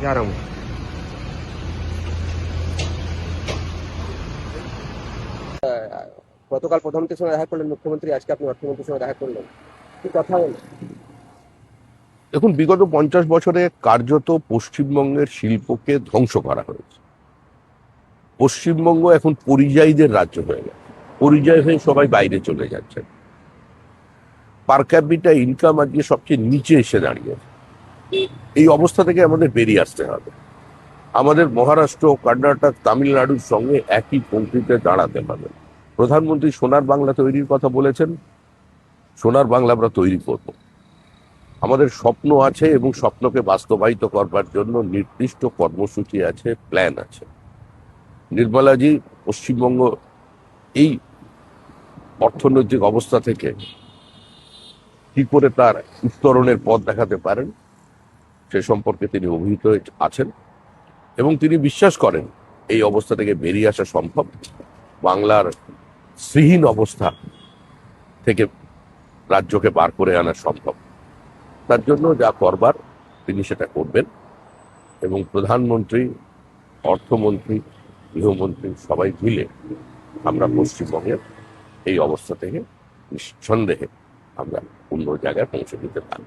जा रहा हूँ। গতকাল প্রধানমন্ত্রীর সঙ্গে দেখা করলেন মুখ্যমন্ত্রী, আজকে আপনি অর্থমন্ত্রীর সঙ্গে দেখা করলেন, কি কথা হলো? দেখুন, বিগত 50 বছরে কার্যত পশ্চিমবঙ্গের শিল্পকে ধ্বংস করা হয়েছে। পশ্চিমবঙ্গ এখন পরিযায়ীদের রাজ্য হয়ে গেছে, পরিযায়ী হয়ে সবাই বাইরে চলে যাচ্ছে। পার ক্যাপিটা ইনকাম আজকে সবচেয়ে নিচে এসে দাঁড়িয়েছে। এই অবস্থা থেকে আমাদের বেরিয়ে আসতে হবে। আমাদের মহারাষ্ট্র, কর্ণাটক, তামিলনাড়ুর সঙ্গে একই পঙ্ক্তিতে দাঁড়াতে হবে। প্রধানমন্ত্রী সোনার বাংলা তৈরির কথা বলেছেন, সোনার বাংলা আমরা তৈরি করব। আমাদের স্বপ্ন আছে এবং স্বপ্নকে বাস্তবায়িত করবার জন্য নির্দিষ্ট কর্মসূচি আছে, প্ল্যান আছে। নির্মলাজি পশ্চিমবঙ্গ এই অর্থনৈতিক অবস্থা থেকে কি করে তার উত্তরণের পথ দেখাতে পারেন সে সম্পর্কে তিনি অভিহিত আছেন এবং তিনি বিশ্বাস করেন এই অবস্থা থেকে বেরিয়ে আসা সম্ভব। বাংলার শ্রীহীন অবস্থা থেকে রাজ্যকে বার করে আনা সম্ভব। তার জন্য যা করবার তিনি সেটা করবেন এবং প্রধানমন্ত্রী, অর্থমন্ত্রী, গৃহমন্ত্রী সবাই মিলে আমরা পশ্চিমবঙ্গের এই অবস্থা থেকে নিঃসন্দেহে আমরা অন্য জায়গায় পৌঁছে দিতে পারব।